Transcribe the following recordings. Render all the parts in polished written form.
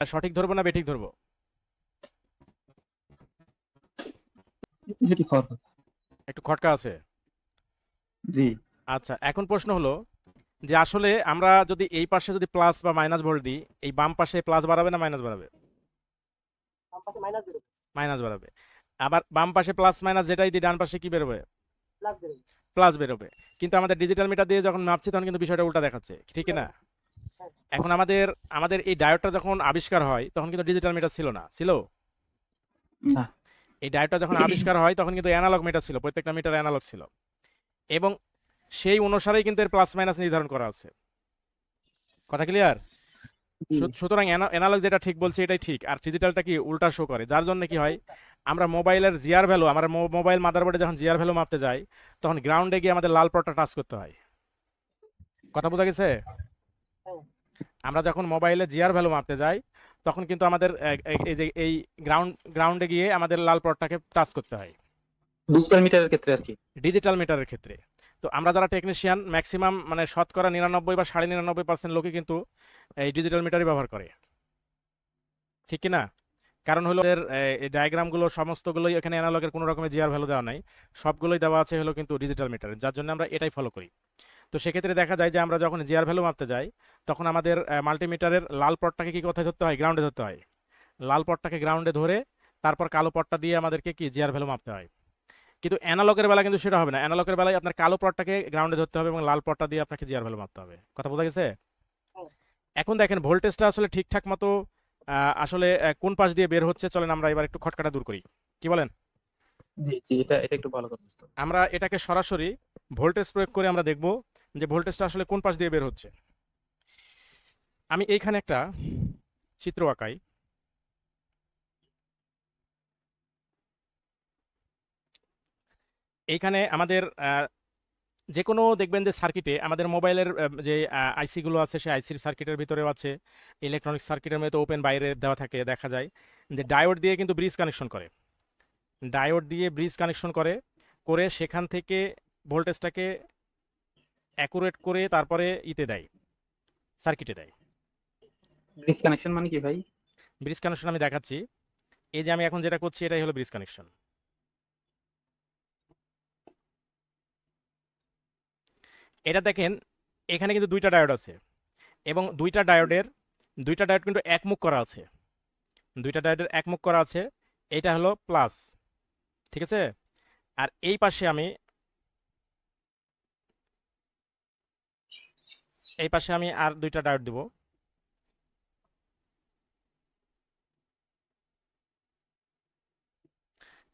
সঠিক ধরবো না বেঠিক ধরবো? সেটি খাওয়ার কথা। একটু খটকা আছে। জি। আচ্ছা, এখন প্রশ্ন হলো যে আসলে আমরা যদি এই পাশে যদি প্লাস বা মাইনাস ভোল্ট দিই, এই বাম পাশে প্লাস বাড়াবে না মাইনাস বাড়াবে? মাইনাস বাড়াবে। আবার বাম পাশে প্লাস মাইনাস যেটাই দিই ডান পাশে কি বেরোবে? প্লাস বেরোবে। কিন্তু আমাদের ডিজিটাল মিটার দিয়ে যখন মাপছি তখন কিন্তু বিষয়টা উল্টা দেখাচ্ছে, ঠিক না? এখন আমাদের আমাদের এই ডায়োডটা যখন আবিষ্কার হয় তখন কিন্তু ডিজিটাল মিটার ছিল না, ছিল? না। এই ডায়োডটা যখন আবিষ্কার হয় তখন কিন্তু অ্যানালগ মিটার ছিল, প্রত্যেকটা মিটার অ্যানালগ ছিল। এবং সেই অনুসারেই কিন্তু এর প্লাস মাইনাস নির্ধারণ করা আছে। কথা ক্লিয়ার? জি। সুতরাং অ্যানালগ যেটা ঠিক বলছে এটাই ঠিক, আর ডিজিটালটা কি উল্টা শো করে, যার জন্য কি হয়, আমরা মোবাইলের জিআর ভ্যালু, আমরা মোবাইল মাদারবোর্ডে যখন জিআর ভ্যালু মাপতে যাই তখন গ্রাউন্ডে গিয়ে আমাদের লাল পটটা টাচ করতে হয়। কথা বোঝা গেছে? আমরা যখন মোবাইলে জিআর ভ্যালু মাপতে যাই তখন কিন্তু আমাদের এই যে এই গ্রাউন্ডে গিয়ে আমাদের লাল পটটাকে টাচ করতে হয় ডিজিটাল মিটারের ক্ষেত্রে আর কি। ডিজিটাল মিটারের ক্ষেত্রে। তো আমরা যারা টেকনিশিয়ান ম্যাক্সিমাম মানে শতকরা 99 বা 99.5% লোকই কিন্তু এই ডিজিটাল মিটারই ব্যবহার করে, ঠিক কি না? কারণ হলো এর এই ডায়াগ্রামগুলো সমস্তগুলোই এখানে অ্যানালগের কোনো রকমের জিআর ভ্যালু দেওয়া নাই, সবগুলোই দেওয়া আছে হলো কিন্তু ডিজিটাল মিটার, যার জন্য আমরা এটাই ফলো করি। তো সেক্ষেত্রে দেখা যায় যে আমরা যখন জিআর ভ্যালু মাপতে যাই তখন আমাদের মাল্টিমিটারের লাল পটটাকে কি কোথায় ধরতে হয়? গ্রাউন্ডে ধরতে হয়। লাল পটটাকে গ্রাউন্ডে ধরে তারপর কালো পটটা দিয়ে আমাদেরকে কি জিআর ভ্যালু মাপতে হয়। কিন্তু অ্যানালগের বেলা কিন্তু সেটা হবে না, অ্যানালগের বেলায় আপনার কালো পটটাকে গ্রাউন্ডে ধরতে হবে এবং লাল পটটা দিয়ে আপনাকে জিআর ভ্যালু মাপতে হবে। কথা বোঝা গেছে? এখন দেখেন ভোল্টেজটা আসলে ঠিকঠাক মতো আসলে কোন পাশ দিয়ে বের হচ্ছে, চলেন আমরা এবার একটু খটকাটা দূর করি। কি বলেন? জি জি, এটা একটু ভালো কথা বুঝতে হবে। আমরা এটাকে সরাসরি ভোল্টেজ প্রয়োগ করে আমরা দেখব যে ভোল্টেজটা আসলে কোন পাশ দিয়ে বের হচ্ছে। আমি এইখানে একটা চিত্র আঁকাই। এইখানে আমাদের যে কোনো দেখবেন যে সার্কিটে আমাদের মোবাইলের যে আইসি গুলো আছে সেই আইসির সার্কিটের ভিতরেও আছে, ইলেকট্রনিক সার্কিটের মধ্যে ওপেন বাইরে দেওয়া থাকে, দেখা যায় যে ডায়োড দিয়ে কিন্তু ব্রিজ কানেকশন করে, ডায়োড দিয়ে ব্রিজ কানেকশন করে, করে সেখান থেকে ভোল্টেজটাকে অ্যাকুরেট করে তারপরে ইতে দেয়, সার্কিটে দেয়। ব্রিজ কানেকশন মানে কি ভাই? ব্রিজ কানেকশন আমি দেখাচ্ছি। এই যে আমি এখন যেটা করছি এটাই হলো ব্রিজ কানেকশন। এটা দেখেন, এখানে কিন্তু দুইটা ডায়োড আছে এবং দুইটা ডায়োড কিন্তু একমুখ করা আছে, দুইটা ডায়োডের একমুখ করা আছে। এটা হলো প্লাস, ঠিক আছে? আর এই পাশে আমি আর দুইটা ডায়োড দিব।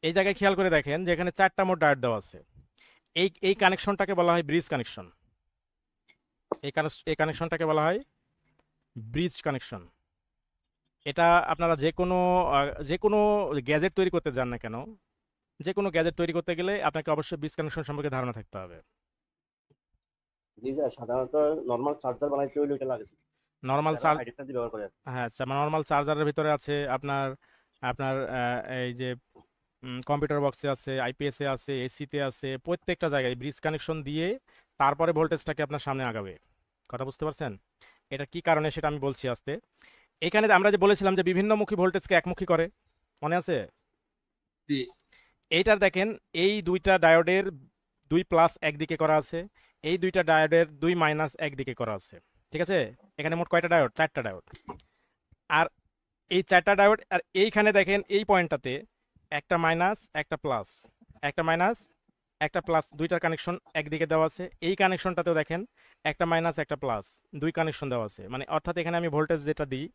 এই জায়গায় খেয়াল করে দেখেন যে এখানে চারটা মোট ডায়োড দেওয়া আছে। এই এই কানেকশনটাকে বলা হয় ব্রিজ কানেকশন। এই কানেকশনটাকে বলা হয় ব্রিজ কানেকশন। এটা আপনারা যে কোনো গ্যাজেট তৈরি করতে যান না কেন, যে কোনো গ্যাজেট তৈরি করতে গেলে আপনাকে অবশ্যই ব্রিজ কানেকশন সম্পর্কে ধারণা থাকতে হবে। জি স্যার, সাধারণত নর্মাল চার্জার বানাইতে হইলে এটা লাগে স্যার। নর্মাল যারা চার্জ, হাই টেকনোলজি ব্যবহার করে আর কি। হ্যাঁ নর্মাল চার্জারের ভিতরে আছে আপনার আপনার এই যে কম্পিউটার বক্সে আছে, আইপিএসে আছে, এসিতে আছে, প্রত্যেকটা জায়গায় ব্রিজ কানেকশন দিয়ে তারপরে ভোল্টেজটাকে আপনার সামনে আগাবে। কথা বুঝতে পারছেন? এটা কি কারণে সেটা আমি বলছি আস্তে। এখানে আমরা যে বলেছিলাম যে বিভিন্নমুখী ভোল্টেজকে একমুখী করে, মনে আছে? জি। এইটার দেখেন, এই দুইটা ডায়োডের দুই প্লাস একদিকে করা আছে, এই দুইটা ডায়োডের দুই মাইনাস একদিকে করা আছে, ঠিক আছে? এখানে মোট কয়টা ডায়োড? চারটা ডায়োড। আর এই চারটা ডায়োড, আর এইখানে দেখেন এই পয়েন্টটাতে একটা মাইনাস একটা প্লাস, একটা মাইনাস একটা প্লাস, দুইটার কানেকশন একদিকে দেওয়া আছে। এই কানেকশনটাতেও দেখেন একটা মাইনাস একটা প্লাস, দুই কানেকশন দেওয়া আছে। মানে অর্থাৎ এখানে আমি ভোল্টেজ যেটা দিই,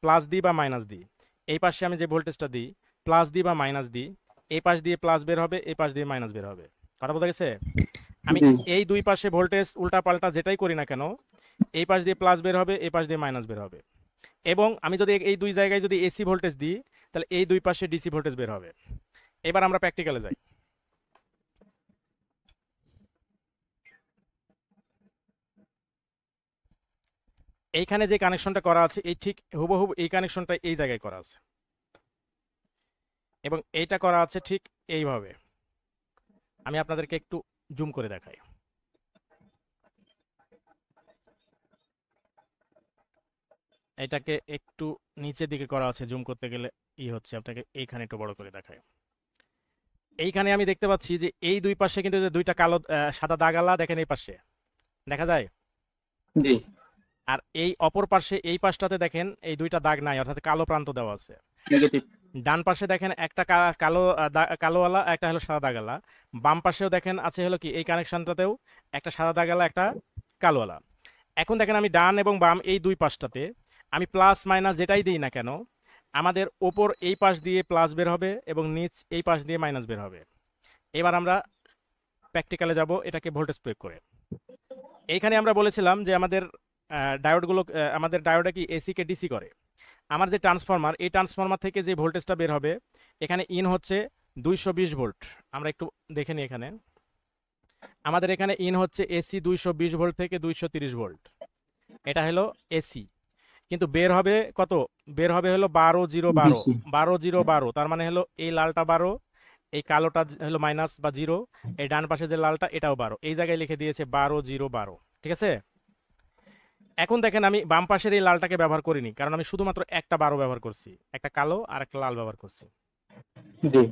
প্লাস দিই বা মাইনাস দিই, এই পাশে আমি যে ভোল্টেজটা দিই প্লাস দিই বা মাইনাস দিই, এই পাশ দিয়ে প্লাস বের হবে, এই পাশ দিয়ে মাইনাস বের হবে। কথা বোঝা গেছে? আমি জি। এই দুই পাশে ভোল্টেজ উল্টা পাল্টা যেটাই করি না কেন, এই পাশ দিয়ে প্লাস বের হবে, এই পাশ দিয়ে মাইনাস বের হবে। এবং আমি যদি এই দুই জায়গায় যদি এসি ভোল্টেজ দিই তাহলে এই দুই পাশে ডিসি ভোল্টেজ বের হবে। এবার আমরা প্র্যাকটিক্যালে যাই। এইখানে যে কানেকশনটা করা আছে এই ঠিক হুবহু এই কানেকশনটা এই জায়গায় করা আছে এবং এইটা করা আছে ঠিক এইভাবে। আমি আপনাদেরকে একটু জুম করে দেখাই। এটাকে একটু নিচের দিকে করা আছে, জুম করতে গেলে হচ্ছে, আপনাকে এইখানে একটু বড় করে দেখায়। এইখানে আমি দেখতে পাচ্ছি যে এই দুই পাশে কিন্তু যে দুইটা কালো সাদা দাগালা দেখেন, এই পাশে দেখা যায়। জি আর এই অপর পাশে এই পাশটাতে দেখেন এই দুইটা দাগ নাই, অর্থাৎ কালো প্রান্ত দেওয়া আছে। নেগেটিভ। ডান পাশে দেখেন একটা কালো কালোওয়ালা, একটা হলো সাদা দাগালা। বাম পাশেও দেখেন আছে হলো কি এই কানেকশনটাতেও একটা সাদা দাগালা, একটা কালোওয়ালা। এখন দেখেন আমি ডান এবং বাম এই দুই পাশটাতে আমি প্লাস মাইনাস যেটাই দিই না কেন, আমাদের ওপর এই পাশ দিয়ে প্লাস বের হবে এবং নিচ এই পাশ দিয়ে মাইনাস বের হবে। এবার আমরা প্র্যাকটিক্যালে যাব এটাকে ভোল্টেজ প্রয়োগ করে। এইখানে আমরা বলেছিলাম যে আমাদের ডায়োডগুলো, আমাদের ডায়োডে কি এসি কে ডিসি করে। আমার যে ট্রান্সফরমার, এই ট্রান্সফরমার থেকে যে ভোল্টেজটা বের হবে, এখানে ইন হচ্ছে 220 ভোল্ট। আমরা একটু দেখে নিই, এখানে আমাদের এখানে ইন হচ্ছে এসি 220 ভোল্ট থেকে 230 ভোল্ট, এটা হলো এসি। কিন্তু বের হবে কত? বের হবে হলো 12 0 12, ডিসি। 12 0 12, তার মানে হলো এই লালটা 12, এই কালোটা হলো মাইনাস বা 0, এই ডান পাশে যে লালটা এটাও 12, এই জায়গায় লিখে দিয়েছে 12 0 12। ঠিক আছে। এখন দেখেন আমি বাম পাশের এই লালটাকে ব্যবহার করিনি, কারণ আমি শুধুমাত্র একটা 12 ব্যবহার করছি, একটা কালো আর একটা লাল ব্যবহার করছি। জি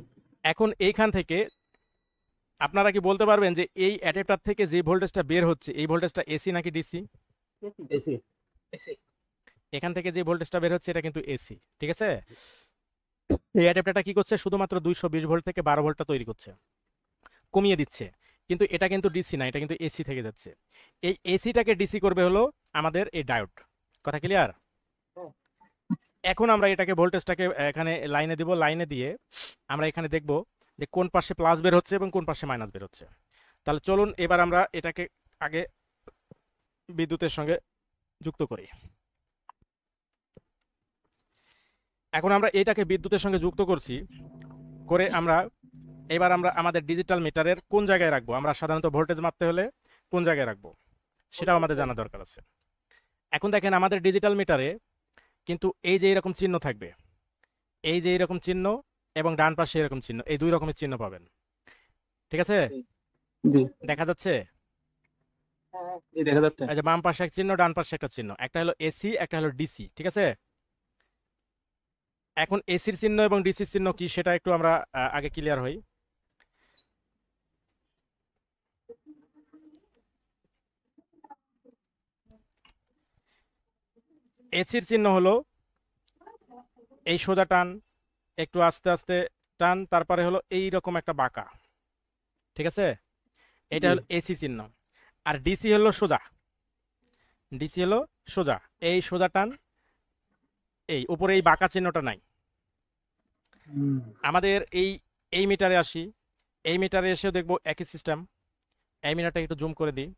এখন এইখান থেকে আপনারা কি বলতে পারবেন যে এই অ্যাডাপ্টার থেকে যে ভোল্টেজটা বের হচ্ছে, এই ভোল্টেজটা এসি নাকি ডিসি? এসি। এখান থেকে যে ভোল্টেজটা বের হচ্ছে এটা কিন্তু এসি। ঠিক আছে। এই অ্যাডাপ্টারটা কি করছে? শুধুমাত্র 220 ভোল্ট থেকে 12 ভোল্টটা তৈরি করছে, কমিয়ে দিচ্ছে। কিন্তু এটা কিন্তু ডিসি না, এটা কিন্তু এসি থেকে যাচ্ছে। এই এসিটাকে ডিসি করবে হলো আমাদের এই ডায়োড। কথা ক্লিয়ার? এখন আমরা এটাকে ভোল্টেজটাকে এখানে লাইনে দিব, লাইনে দিয়ে আমরা এখানে দেখব যে কোন পাশে প্লাস বের হচ্ছে এবং কোন পাশে মাইনাস বের হচ্ছে। তাহলে চলুন এবার আমরা এটাকে আগে বিদ্যুতের সঙ্গে যুক্ত করি। এখন আমরা এটাকে বিদ্যুতের সঙ্গে যুক্ত করছি, করে আমরা এবার আমরা আমাদের ডিজিটাল মিটারের কোন জায়গায় রাখবো, আমরা সাধারণত ভোল্টেজ মাপতে হলে কোন জায়গায় রাখবো সেটাও আমাদের জানা দরকার আছে। এখন দেখেন আমাদের ডিজিটাল মিটারে কিন্তু এই যে এরকম চিহ্ন থাকবে, এই যে এরকম চিহ্ন এবং ডান পাশে এরকম চিহ্ন, এই দুই রকমের চিহ্ন পাবেন। ঠিক আছে, জি দেখা যাচ্ছে? জি দেখা যাচ্ছে। এই যে বাম পাশে এক চিহ্ন, ডান পাশে একটা চিহ্ন, একটা হলো এসি, একটা হলো ডিসি। ঠিক আছে। এখন এসির চিহ্ন এবং ডিসির চিহ্ন কি সেটা একটু আমরা আগে ক্লিয়ার হই। এসির চিহ্ন হলো এই সোজা টান, একটু আস্তে আস্তে টান, তারপরে হলো এই রকম একটা বাঁকা। ঠিক আছে, এটা হলো এসি চিহ্ন। আর ডিসি হলো সোজা, ডিসি হলো সোজা, এই সোজা টান, এই উপরে এই বাঁকা চিহ্নটা নাই। আমাদের এই এই মিটারে আসি, এই মিটারে এসেও দেখবো একই সিস্টেম। এই মিটারটা একটু জুম করে দিই।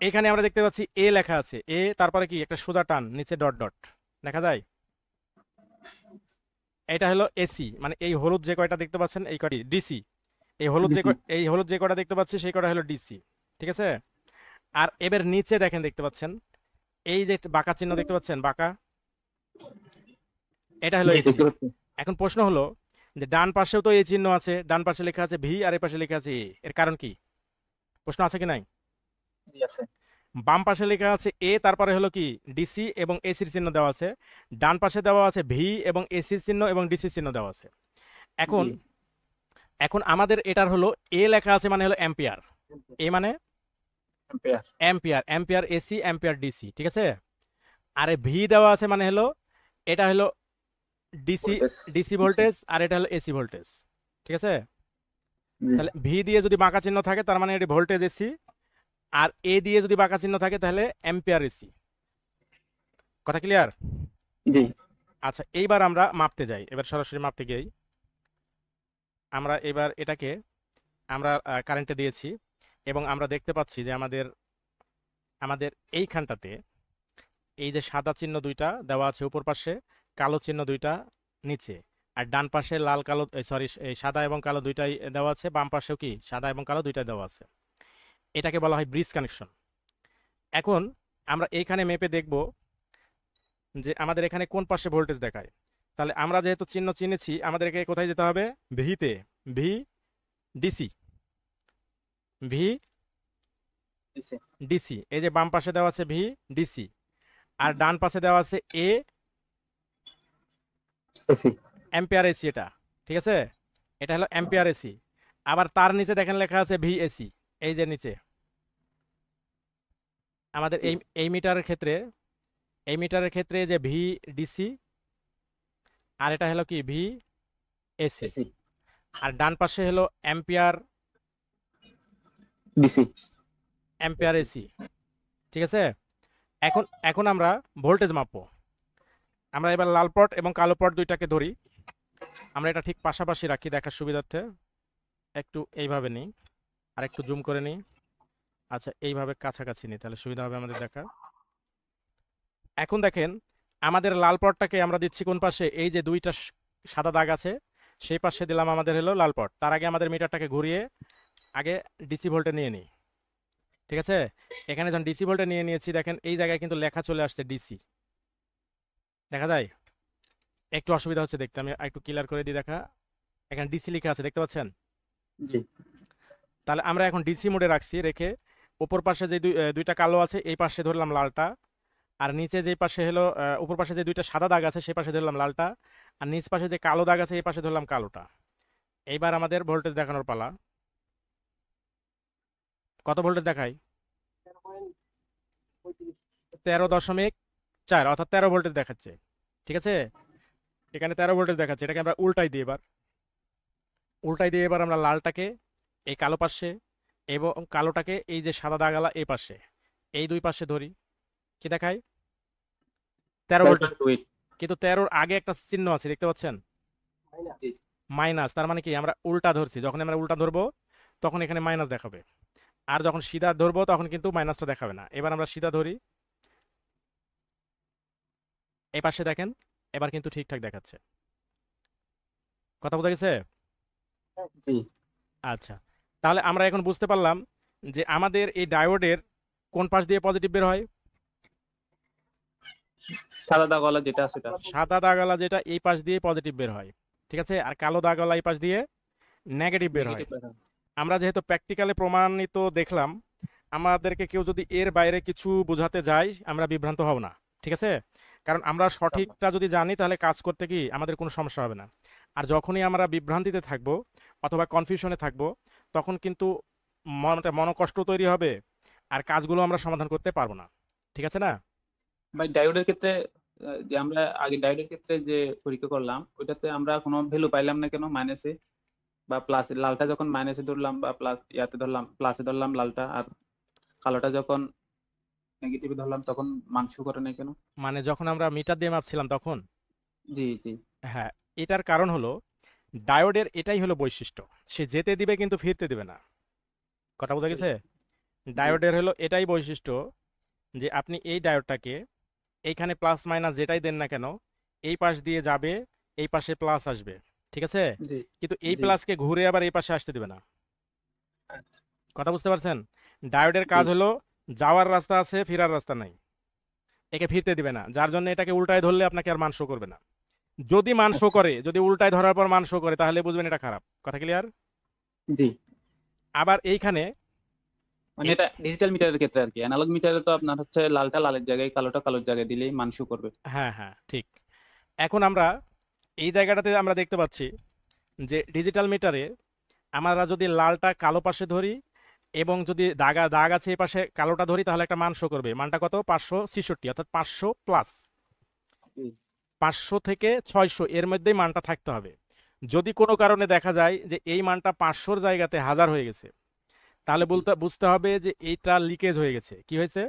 এখানে আমরা দেখতে পাচ্ছি এ লেখা আছে, এ তারপরে কি একটা সোজা টান, নিচে ডট ডট দেখা যায়। এটা হলো এসি, মানে এই হলুদ যে কয়টা দেখতে পাচ্ছেন এই কয়টি ডিসি। এই হলুদ যে এই হলুদ যে কয়টা দেখতে পাচ্ছি সেই কয়টা হলো ডিসি। ঠিক আছে। আর এবার নিচে দেখেন, দেখতে পাচ্ছেন এই যে বাঁকা চিহ্ন দেখতে পাচ্ছেন, বাঁকা, এটা হলো এসি। এখন প্রশ্ন হলো যে ডান পাশেও তো এই চিহ্ন আছে, ডান পাশে লেখা আছে ভি আর এই পাশে লেখা আছে এ, এর কারণ কি? প্রশ্ন আছে কি নাই? বাম পাশে লেখা আছে এ, তারপরে হলো কি ডিসি এবং এসির চিহ্ন দেওয়া আছে, ডান পাশে দেওয়া আছে ভি এবং এসির চিহ্ন এবং ডিসির চিহ্ন দেওয়া আছে। এখন এখন আমাদের এটার হলো এ লেখা আছে মানে হলো অ্যাম্পিয়ার, এ মানে ampere, ampere AC, ampere DC. ঠিক আছে। আর ভি দেওয়া আছে মানে হলো এটা হলো ডিসি, ডিসি ভোল্টেজ, আর এটা হলো এসি ভোল্টেজ। ঠিক আছে। তাহলে ভি দিয়ে যদি বাঁকা চিহ্ন থাকে তার মানে এটি ভোল্টেজ এসি, আর এ দিয়ে যদি বাঁকা চিহ্ন থাকে তাহলে অ্যাম্পিয়ার এসি। কথা ক্লিয়ার? জি আচ্ছা, এইবার আমরা মাপতে যাই, এবার সরাসরি মাপতে গিয়েই আমরা এবার এটাকে আমরা কারেন্টে দিয়েছি এবং আমরা দেখতে পাচ্ছি যে আমাদের আমাদের এইখানটাতে এই যে সাদা চিহ্ন দুইটা দেওয়া আছে উপর পাশে, কালো চিহ্ন দুইটা নিচে, আর ডান পাশে লাল কালো, সরি সাদা এবং কালো দুইটাই দেওয়া আছে, বাম পাশেও কি সাদা এবং কালো দুইটাই দেওয়া আছে। এটাকে বলা হয় ব্রিজ কানেকশন। এখন আমরা এইখানে মেপে দেখব যে আমাদের এখানে কোন পাশে ভোল্টেজ দেখায়। তাহলে আমরা যেহেতু চিহ্ন চিনেছি, আমাদেরকে কোথায় যেতে হবে? ভিতে, ভি ডিসি, ভি ডিসি, এই যে বাম পাশে দেওয়া আছে ভি ডিসি, আর ডান পাশে দেওয়া আছে এ এসি। অ্যাম্পিয়ার এসি, এটা ঠিক আছে, এটা হলো অ্যাম্পিয়ার এসি। আবার তার নিচে দেখেন লেখা আছে ভি এসি, এই যে নিচে আমাদের এই মিটারের ক্ষেত্রে যে ভি ডিসি, আর এটা হলো কি ভি এসি। এসি। আর ডান পাশে হলো অ্যাম্পিয়ার ডিসি। অ্যাম্পিয়ার এসি, ঠিক আছে। এখন এখন আমরা ভোল্টেজ মাপবো। আমরা এবার লাল পট এবং কালো পট দুইটাকে ধরি, আমরা এটা ঠিক পাশাপাশি রাখি দেখার সুবিধার্থে। একটু এইভাবে নিই, আর একটু জুম করে নিই। আচ্ছা, এইভাবে কাছাকাছি নিই, তাহলে সুবিধা হবে আমাদের দেখা। এখন দেখেন আমাদের লাল পটটাকে আমরা দিচ্ছি কোন পাশে, এই যে দুইটা সাদা দাগ আছে সেই পাশে দিলাম আমাদের হলো লাল পট। তার আগে আমাদের মিটারটাকে ঘুরিয়ে আগে ডিসি ভোল্টে নিয়ে নিই, ঠিক আছে। এখানে যখন ডিসি ভোল্টে নিয়ে নিয়েছি, দেখেন এই জায়গায় কিন্তু লেখা চলে আসছে ডিসি, দেখা যায়। একটু অসুবিধা হচ্ছে দেখতে, আমি একটু ক্লিয়ার করে দিই দেখা। এখানে ডিসি লেখা আছে, দেখতে পাচ্ছেন। জি। তাহলে আমরা এখন ডিসি মোডে রাখছি, রেখে উপর পাশে যে দুইটা কালো আছে এই পাশে ধরলাম লালটা, আর নিচে যে পাশে হলো উপর পাশে যে দুইটা সাদা দাগ আছে সেই পাশে ধরলাম লালটা, আর নিচ পাশে যে কালো দাগ আছে এই পাশে ধরলাম কালোটা। এইবার আমাদের ভোল্টেজ দেখানোর পালা। কত ভোল্টেজ দেখাই? 13.4, অর্থাৎ 13 ভোল্টেজ দেখাচ্ছে, ঠিক আছে। এখানে 13 ভোল্টেজ দেখাচ্ছে, এটাকে আমরা উল্টাই দিই। এবার আমরা লালটাকে এই কালো পাশে এবং কালোটাকে এই যে সাদা দাগালা এই পাশে, এই দুই পাশে ধরি, কি দেখাই? 13 ভোল্টেজ। কিন্তু 13-র আগে একটা চিহ্ন আছে, দেখতে পাচ্ছেন, জি। মাইনাস। তার মানে কি আমরা উল্টা ধরছি, যখন আমরা উল্টা ধরবো তখন এখানে মাইনাস দেখাবে, আর যখন সিধা ধরবো তখন কিন্তু মাইনাসটা দেখাবে না। এবার আমরা সিধা ধরি, এই পাশে দেখেন, এবার কিন্তু ঠিকঠাক দেখাচ্ছে। কথা বোঝা গেছে? জি। আচ্ছা, তাহলে আমরা এখন বুঝতে পারলাম যে আমাদের এই ডায়োডের কোন পাশ দিয়ে পজিটিভ বের হয়? সাদা দাগওয়ালা যেটা আছে সেটা। সাদা দাগওয়ালা যেটা এই পাশ দিয়ে পজিটিভ বের হয়, ঠিক আছে। আর কালো দাগওয়ালা এই পাশ দিয়ে নেগেটিভ বের হয়। আমরা যেহেতু প্র্যাকটিক্যালে প্রমাণিত দেখলাম, আমাদেরকে কেউ যদি এর বাইরে কিছু বোঝাতে যায় আমরা বিভ্রান্ত হব না, ঠিক আছে। কারণ আমরা সঠিকটা যদি জানি তাহলে কাজ করতে কি আমাদের কোনো সমস্যা হবে না। আর যখনই আমরা বিভ্রান্তিতে থাকবো অথবা কনফিউশনে থাকবো তখন কিন্তু মনকষ্ট তৈরি হবে, আর কাজগুলো আমরা সমাধান করতে পারবো না, ঠিক আছে না। ভাই ডায়োডের ক্ষেত্রে যে আমরা আগে ডায়োডের ক্ষেত্রে যে পরীক্ষা করলাম ওইটাতে আমরা কোনো ভ্যালু পাইলাম না কেন? মাইনাসে বা প্লাসে, লালটা যখন মাইনাসে ধরলাম বা প্লাস ইয়াতে ধরলাম, প্লাসে ধরলাম লালটা, আর কালোটা যখন নেগেটিভে ধরলাম তখন মান শো করে না কেন? মানে যখন আমরা মিটার দিয়ে মাপছিলাম তখন। জি জি। হ্যাঁ, এটার কারণ হলো ডায়োডের এটাই হলো বৈশিষ্ট্য, সে যেতে দিবে কিন্তু ফিরতে দিবে না। কথা বোঝা গেছে? ডায়োডের হলো এটাই বৈশিষ্ট্য যে আপনি এই ডায়োডটাকে এইখানে প্লাস মাইনাস যেটাই দেন না কেন এই পাশ দিয়ে যাবে, এই পাশে প্লাস আসবে, ঠিক আছে। জি। কিন্তু এই জি। প্লাসকে ঘুরে আবার এই পাশে আসতে দিবে না। আচ্ছা। কথা বুঝতে পারছেন? ডায়োডের কাজ জি। হলো যাওয়ার রাস্তা আছে, ফেরার রাস্তা নাই, একে ফিরতে দিবে না। যার জন্য এটাকে উল্টায় ধরলে আপনাকে আর মান শো করবে না। যদি মান শো আচ্ছা। করে, যদি উল্টায় ধরার পর মান শো করে তাহলে বুঝবেন এটা খারাপ। কথা ক্লিয়ার? জি। আবার এইখানে মানে এটা ডিজিটাল মিটারের ক্ষেত্রে আর কি। অ্যানালগ মিটারে তো আপনার হচ্ছে লালটা লালের জায়গায় কালোটা কালোর জায়গায় দিলেই মান শো করবে। হ্যাঁ হ্যাঁ ঠিক। এখন আমরা এই জায়গাটাতে আমরা দেখতে পাচ্ছি যে ডিজিটাল মিটারে আমরা যদি লালটা কালো পাশে ধরি এবং যদি দাগ আছে এই পাশে কালোটা ধরি তাহলে একটা মান শো করবে। মানটা কত? 566, অর্থাৎ 500 প্লাস। 500 থেকে 600 এর মধ্যেই মানটা থাকতে হবে। যদি কোনো কারণে দেখা যায় যে এই মানটা 500-র জায়গাতে 1000 হয়ে গেছে তাহলে বুঝতে হবে যে এইটা লিকেজ হয়ে গেছে। কি হয়েছে?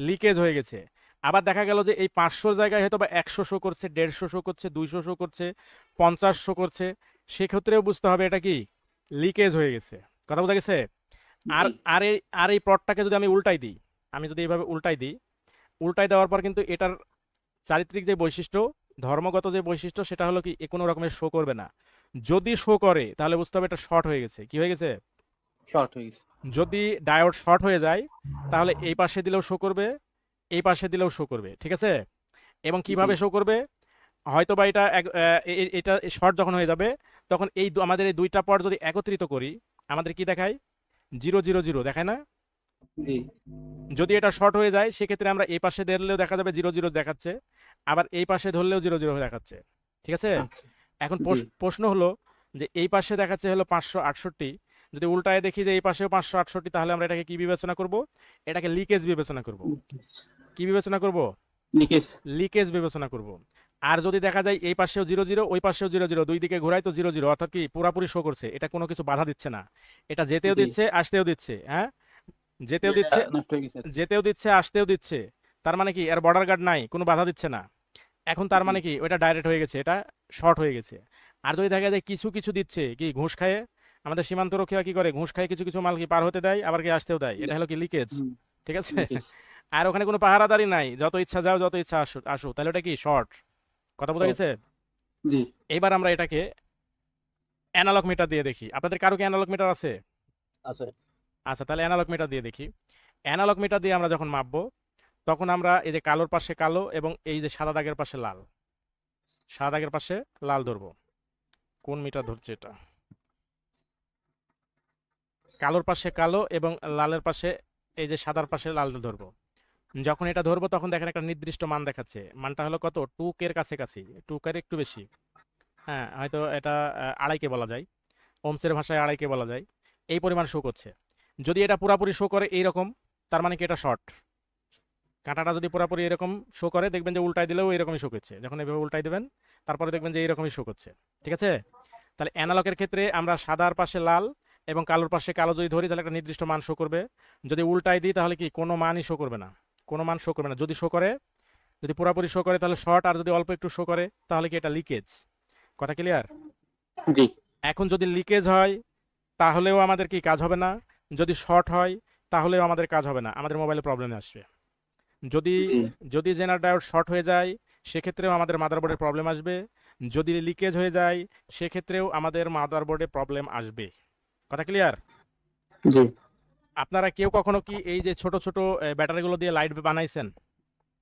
লিকেজ হয়ে গেছে। আবার দেখা গেল যে এই 500-র জায়গায় হয়তো বা 100 শো করছে, 150 শো করছে, 200 শো করছে, 50 শো করছে, সেক্ষেত্রেও বুঝতে হবে এটা কি লিকেজ হয়ে গেছে। কথা বোঝা গেছে? আর আর এই প্লটটাকে যদি আমি উল্টাই দিই, আমি যদি এইভাবে উল্টাই দিই, উল্টাই দেওয়ার পর কিন্তু এটার চারিত্রিক যে বৈশিষ্ট্য, ধর্মগত যে বৈশিষ্ট্য, সেটা হলো কি এ কোনো রকমের শো করবে না। যদি শো করে তাহলে বুঝতে হবে এটা শর্ট হয়ে গেছে। কি হয়ে গেছে? শর্ট হয়ে গেছে। যদি ডায়োড শর্ট হয়ে যায় তাহলে এই পাশে দিলেও শো করবে, এই পাশে দিলেও শো করবে, ঠিক আছে। এবং কিভাবে শো করবে? হয়তো বা এটা শর্ট যখন হয়ে যাবে তখন আমাদের এই দুইটা পট যদি একত্রিত করি আমাদের কি দেখায়? 0 0 0 দেখায় না? জি যদি এটা শর্ট হয়ে যায় সেক্ষেত্রে আমরা এই পাশে ধরলেও দেখা যাবে 00 দেখাচ্ছে, আবার এই পাশে ধরলেও 00 দেখাচ্ছে। ঠিক আছে? আচ্ছা এখন জি প্রশ্ন হলো যে এই পাশে দেখাচ্ছে হলো 568, যদি উল্টায় দেখি যে এই পাশেও 568, তাহলে আমরা এটাকে কি বিবেচনা করব? এটাকে লিকেজ বিবেচনা করব। কি বিবেচনা করব? লিকেজ লিকেজ বিবেচনা করব। আর যদি দেখা যায় এই পাশেও 00 ওই পাশেও 00, দুই দিকে ঘোরায় তো 00, অর্থাৎ কি পুরাপুরি শো করছে, এটা কোনো কিছু বাধা দিচ্ছে না, এটা যেতেও জি দিচ্ছে আসতেও দিচ্ছে, হ্যাঁ যেতেও এটা দিচ্ছে, নষ্ট হয়ে গেছে যেতেও দিচ্ছে আসতেও দিচ্ছে। তার মানে কি এর বর্ডার গার্ড নাই, কোনো বাধা দিচ্ছে না। এখন তার জি মানে কি ওটা ডাইরেক্ট হয়ে গেছে, এটা শর্ট হয়ে গেছে। আর যদি দেখা যায় কিছু কিছু দিচ্ছে কি ঘুষ খায়, আমাদের সীমান্ত রক্ষীরা কি করে, ঘুষ খায় কিছু কিছু মাল কি পার হতে দেয় আবার কি আসতেও দেয়, এটা হলো কি লিকেজ। হুম, ঠিক আছে? লিকেজ আর ওখানে কোনো পাহারাদারি নাই, যত ইচ্ছা যাও যত ইচ্ছা আসো আসো, তাহলে ওটা কি শর্ট। কথা বোঝা শর্ট গেছে? জি এবার আমরা এটাকে অ্যানালগ মিটার দিয়ে দেখি। আপনাদের কারো কি অ্যানালগ মিটার আছে? আছে। আচ্ছা, তাহলে অ্যানালগ মিটার দিয়ে দেখি। অ্যানালগ মিটার দিয়ে আমরা যখন মাপবো তখন আমরা এই যে কালোর পাশে কালো এবং এই যে সাদা দাগের পাশে লাল, সাদা দাগের পাশে লাল ধরবো। কোন মিটার ধরছে এটা? কালোর পাশে কালো এবং লালের পাশে এই যে সাদার পাশে লাল ধরবো। যখন এটা ধরবো তখন দেখেন একটা নির্দিষ্ট মান দেখাচ্ছে, মানটা হলো কত, 2K কাছাকাছি, 2K একটু বেশি। হ্যাঁ, হয়তো এটা 2.5K বলা যায়, ওমসের ভাষায় 2.5K বলা যায়। এই পরিমাণ শো করছে। যদি এটা পুরাপুরি শো করে এইরকম, তার মানে কি এটা শর্ট। কাঁটাটা যদি পুরাপুরি এরকম শো করে দেখবেন যে উল্টাই দিলেও এরকমই শো করছে, যখন এভাবে উল্টাই দেবেন তারপরে দেখবেন যে এইরকমই শো করছে। ঠিক আছে? তাহলে অ্যানালগের ক্ষেত্রে আমরা সাদার পাশে লাল এবং কালোর পাশে কালো যদি ধরি তাহলে একটা নির্দিষ্ট মান শো করবে। যদি উল্টাই দিই তাহলে কি কোনো মানই শো করবে না, কোনো মান শো করবে না। যদি শো করে, যদি পুরাপুরি শো করে তাহলে শর্ট, আর যদি অল্প একটু শো করে তাহলে কি এটা লিকেজ। কথা ক্লিয়ার? জি এখন যদি লিকেজ হয় তাহলেও আমাদের কি কাজ হবে না, যদি শর্ট হয় তাহলেও আমাদের কাজ হবে না, আমাদের মোবাইলে প্রবলেম আসবে। যদি জি যদি জেনার ডায়োড শর্ট হয়ে যায় সেক্ষেত্রেও আমাদের মাদারবোর্ডে প্রবলেম আসবে, যদি লিকেজ হয়ে যায় সেক্ষেত্রেও আমাদের মাদারবোর্ডে প্রবলেম আসবে। কথা ক্লিয়ার? জি আপনারা কেউ কখনো কি এই যে ছোট ছোট ব্যাটারিগুলো দিয়ে লাইট বানাইছেন?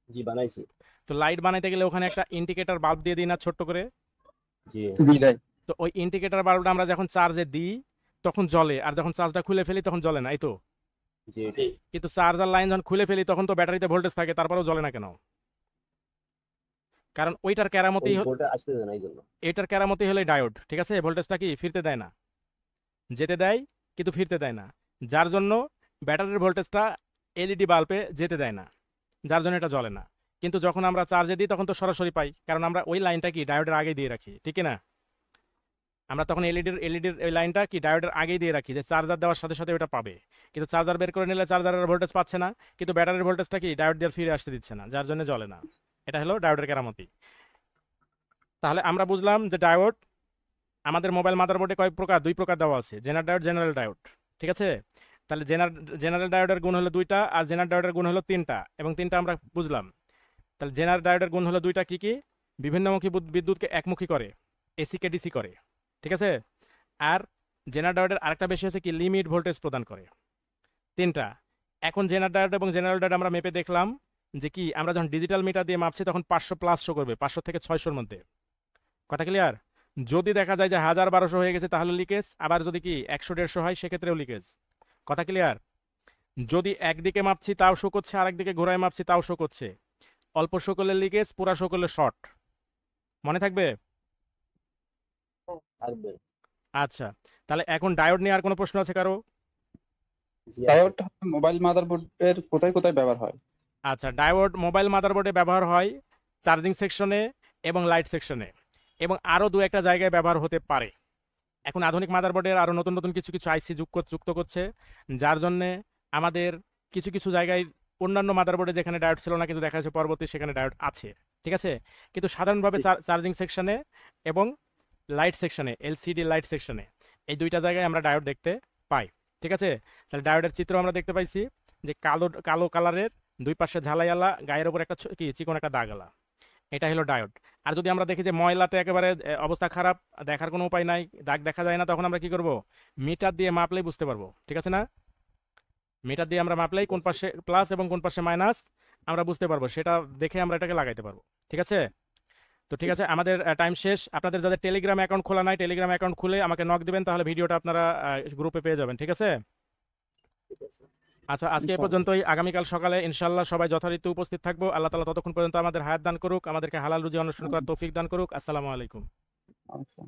জি বানাইছি। তো লাইট বানাইতে গেলে ওখানে একটা ইন্ডিকেটর বাল্ব দিয়ে দিই না ছোট্ট করে? জি জি ভাই তো ওই ইন্ডিকেটর বাল্বটা আমরা যখন চার্জে দিই তখন জ্বলে, আর যখন চার্জটা খুলে ফেলি তখন জ্বলে না, এই তো। জি কিন্তু চার্জার লাইন যখন খুলে ফেলি তখন তো ব্যাটারিতে ভোল্টেজ থাকে, তারপরেও জ্বলে না কেন? কারণ ওইটার ওই কেরামতি ভোল্টে আসতে দেয় না এই জন্য। এটার কেরামতি হলে ডায়োড। ঠিক আছে? ভোল্টেজটা কি ফিরতে দেয় না, যেতে দেয় কিন্তু ফিরতে দেয় না, যার জন্য ব্যাটারির ভোল্টেজটা এলইডি বাল্বে যেতে দেয় না, যার জন্য এটা জ্বলে না। কিন্তু যখন আমরা চার্জে দিই তখন তো সরাসরি পাই, কারণ আমরা ওই লাইনটা কি ডায়োডের আগে দিয়ে রাখি, ঠিক না? আমরা তখন এলইডির ওই লাইনটা কি ডায়োডের আগেই দিয়ে রাখি, যে চার্জার দেওয়ার সাথে সাথে ওটা পাবে। কিন্তু চার্জার বের করে নিলে চার্জারের ভোল্টেজ পাচ্ছে না, কিন্তু ব্যাটারির ভোল্টেজটা কি ডায়োড দিয়ে ফিরে আসতে দিচ্ছে না, যার জন্য জ্বলে না। এটা হলো ডায়োডের কেরামতি। তাহলে আমরা বুঝলাম যে ডায়োড আমাদের মোবাইল মাদারবোর্ডে কয় প্রকার, দুই প্রকার দেওয়া আছে, জেনার ডায়োড, জেনারেল ডায়োড। ঠিক আছে? তাহলে জেনারেল ডায়োডের গুণ হলো দুইটা আর জেনার ডায়োডের গুণ হলো তিনটা, এবং তিনটা আমরা বুঝলাম। তাহলে জেনারেল ডায়োডের গুণ হলো দুইটা, কি কি? বিভিন্নমুখী বিদ্যুৎকে একমুখী করে, এসিকে ডিসি করে। ঠিক আছে? আর জেনারেল ডায়োডের আরেকটা বেশি হচ্ছে কি, লিমিট ভোল্টেজ প্রদান করে। তিনটা। এখন জেনারেল ডায়োড এবং জেনারেল ডায়োড আমরা মেপে দেখলাম যে কি, আমরা যখন ডিজিটাল মিটার দিয়ে মাপছি তখন 500+ শো করবে, 500 থেকে 600-র মধ্যে। কথা ক্লিয়ার? যদি দেখা যায় যে 1000-1200 হয়ে গেছে তাহলে লিকেজ, আবার যদি কি 100-150 হয় সেক্ষেত্রেও লিকেজ। কথা ক্লিয়ার? যদি একদিকে মাপছি তাও শো করছে, আরেকদিকে ঘোরায় মাপছি তাও শো করছে, অল্প শো করলে লিকেজ, পুরা শো করলে শর্ট। মনে থাকবে? থাকবে। আচ্ছা, তাহলে এখন ডায়োড নিয়ে আর কোনো প্রশ্ন আছে কারো? জি আছে। ডায়োড মোবাইল মাদারবোর্ডের কোথায় কোথায় ব্যবহার হয়? আচ্ছা, ডায়োড মোবাইল মাদারবোর্ডে ব্যবহার হয় চার্জিং সেকশনে এবং লাইট সেকশনে, এবং আরও দু একটা জায়গায় ব্যবহার হতে পারে। এখন আধুনিক মাদারবোর্ডের আরও নতুন নতুন কিছু কিছু আইসি যুক্ত করছে, যার জন্যে আমাদের কিছু কিছু জায়গায় অন্যান্য মাদারবোর্ডে যেখানে ডায়োড ছিল না কিন্তু দেখা যাচ্ছে পরবর্তী সেখানে ডায়োড আছে। ঠিক আছে? কিন্তু সাধারণভাবে জি চার্জিং সেকশনে এবং লাইট সেকশনে, এলসিডি লাইট সেকশনে, এই দুইটা জায়গায় আমরা ডায়োড দেখতে পাই। ঠিক আছে? তাহলে ডায়োডের চিত্র আমরা দেখতে পাইছি যে কালো কালো কালারের, দুই পাশে ঝালাইয়ালা, গায়ের উপর একটা কি চিকন একটা দাগালা, এটা হলো ডায়োড। আর যদি আমরা দেখি যে ময়লাতে একেবারে অবস্থা খারাপ, দেখার কোনো উপায় নাই, দাগ দেখা যায় না, তখন আমরা কি করব, মিটার দিয়ে মাপলেই বুঝতে পারবো। ঠিক আছে না? মিটার দিয়ে আমরা মাপলেই ঠিক কোন আছে। পাশে প্লাস এবং কোন পাশে মাইনাস আমরা বুঝতে পারবো, সেটা দেখে আমরা এটাকে লাগাইতে পারবো। ঠিক আছে? তো ঠিক আছে, আমাদের টাইম শেষ। আপনাদের যাদের টেলিগ্রাম অ্যাকাউন্ট খোলা নাই, টেলিগ্রাম অ্যাকাউন্ট খুলে আমাকে নক দিবেন, তাহলে ভিডিওটা আপনারা গ্রুপে পেয়ে যাবেন। ঠিক আছে? ঠিক আছে। আচ্ছা, আজকে এই ইনশাআল্লাহ। পর্যন্তই। আগামীকাল সকালে ইনশাআল্লাহ সবাই যথারীতি উপস্থিত থাকবো। আল্লাহ তাআলা ততক্ষণ পর্যন্ত আমাদের হায়াত দান করুক, আমাদেরকে হালাল রুজি অন্বেষণ করার তৌফিক দান করুক। আসসালামু আলাইকুম। আচ্ছা।